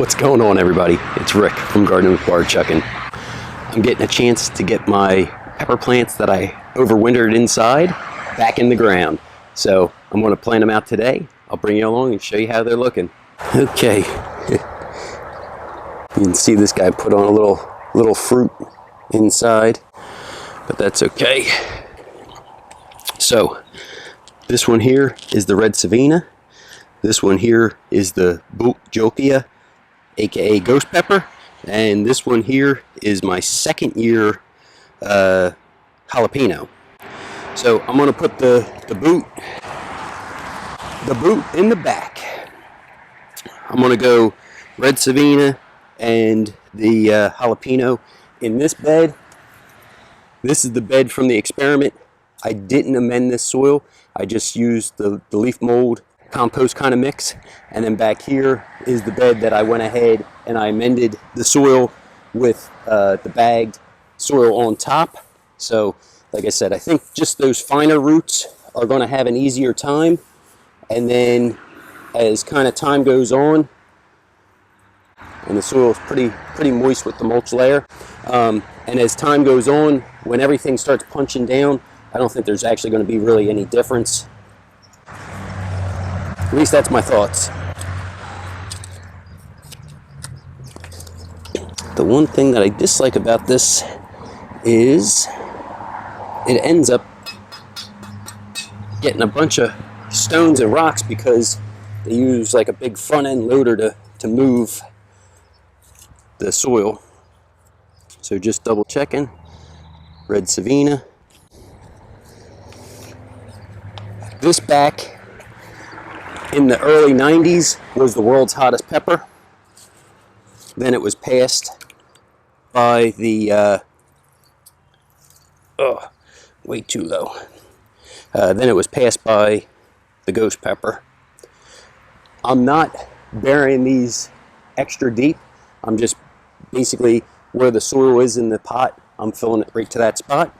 What's going on, everybody? It's Rick from Gardening with Barchuckin. I'm getting a chance to get my pepper plants that I overwintered inside back in the ground. So I'm going to plant them out today. I'll bring you along and show you how they're looking. Okay. You can see this guy put on a little fruit inside, but that's okay. So this one here is the red Savina. This one here is the Bhut jolokia, aka ghost pepper, and this one here is my second year jalapeno. So I'm going to put the Bhut in the back. I'm going to go red Savina and the jalapeno in this bed. This is the bed from the experiment. I didn't amend this soil. I just used the leaf mold compost kind of mix, and then back here is the bed that I went ahead and I amended the soil with the bagged soil on top. So like I said, I think just those finer roots are going to have an easier time, and then as kind of time goes on, and the soil is pretty moist with the mulch layer, and as time goes on, when everything starts punching down, I don't think there's actually going to be really any difference. At least that's my thoughts. The one thing that I dislike about this is it ends up getting a bunch of stones and rocks because they use like a big front end loader to move the soil. So just double checking. Red Savina. This back in the early 90s was the world's hottest pepper. Then it was passed by the way too low. Then it was passed by the ghost pepper. I'm not burying these extra deep. I'm just basically where the soil is in the pot, I'm filling it right to that spot.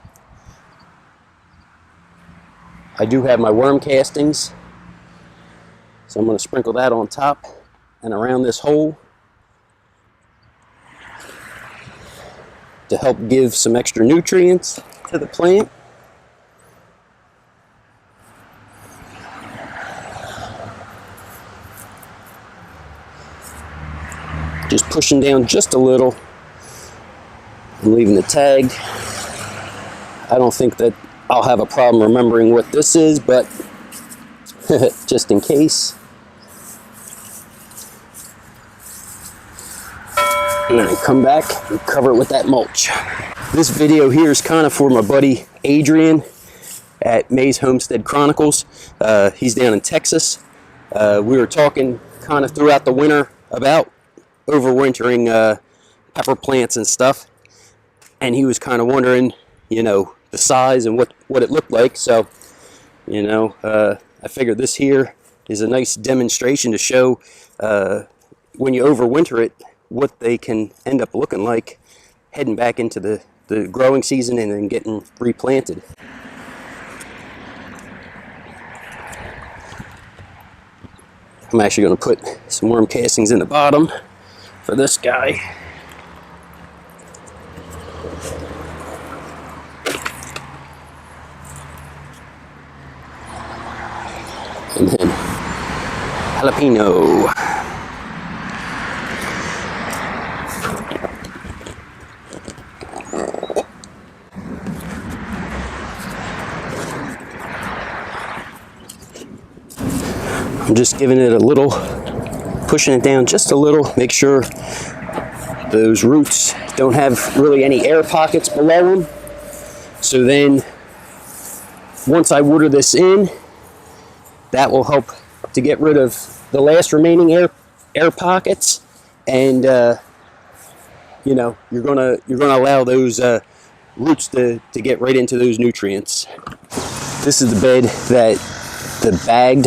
I do have my worm castings, so I'm going to sprinkle that on top and around this hole to help give some extra nutrients to the plant. Just pushing down just a little and leaving it tagged. I don't think that I'll have a problem remembering what this is, but just in case. And then I come back and cover it with that mulch. This video here is kind of for my buddy Adrian at May's Homestead Chronicles. He's down in Texas. We were talking kind of throughout the winter about overwintering pepper plants and stuff, and he was kind of wondering, you know, the size and what it looked like. So, you know, I figured this here is a nice demonstration to show when you overwinter it, what they can end up looking like heading back into the growing season and then getting replanted. I'm actually going to put some worm castings in the bottom for this guy. And then jalapeno. I'm just giving it a little, pushing it down just a little, make sure those roots don't have really any air pockets below them. So then once I water this in, that will help to get rid of the last remaining air pockets, and you know, you're gonna allow those roots to get right into those nutrients. This is the bed that the bagged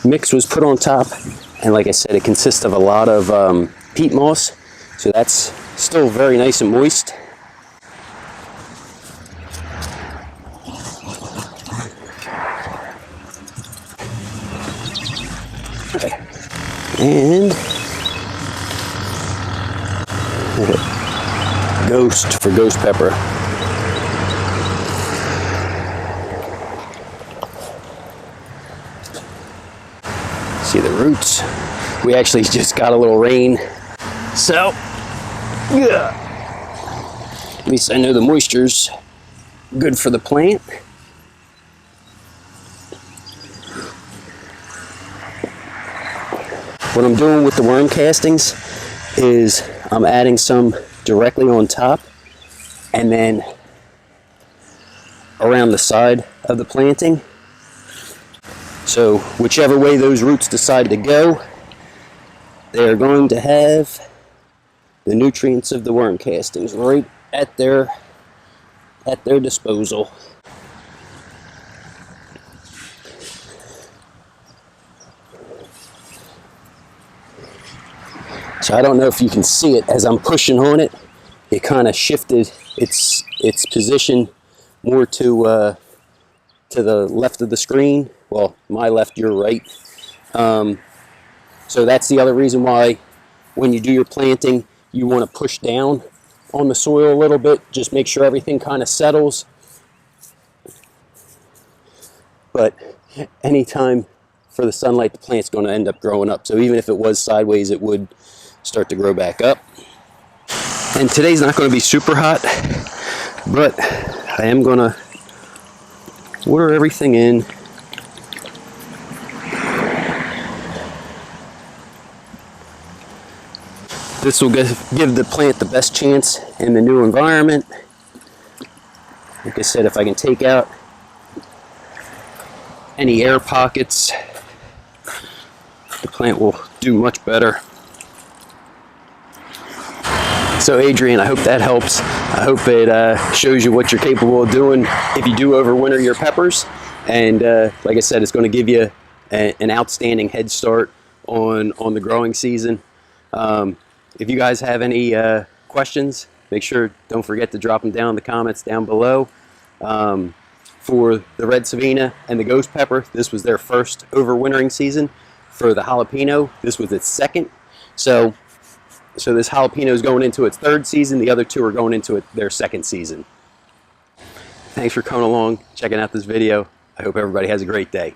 mix was put on top, and like I said, it consists of a lot of peat moss, so that's still very nice and moist. Okay. And Ghost for ghost pepper. See the roots. We actually just got a little rain, so yeah. At least I know the moisture's good for the plant. What I'm doing with the worm castings is I'm adding some directly on top and then around the side of the planting. So whichever way those roots decide to go, they're going to have the nutrients of the worm castings right at their disposal. So I don't know if you can see it as I'm pushing on it. It kind of shifted its position more to the left of the screen. Well, my left, your right. So that's the other reason why when you do your planting, you want to push down on the soil a little bit. Just make sure everything kind of settles. But anytime for the sunlight, the plant's going to end up growing up. So even if it was sideways, it would start to grow back up. And today's not going to be super hot, but I am going to water everything in. This will give the plant the best chance in the new environment. Like I said, if I can take out any air pockets, the plant will do much better. So Adrian, I hope that helps. I hope it shows you what you're capable of doing if you do overwinter your peppers. And like I said, it's going to give you an outstanding head start on the growing season. If you guys have any questions, make sure, don't forget to drop them down in the comments down below. For the red Savina and the ghost pepper, this was their first overwintering season. For the jalapeno, this was its second. So this jalapeno is going into its third season. The other two are going into their second season. Thanks for coming along, checking out this video. I hope everybody has a great day.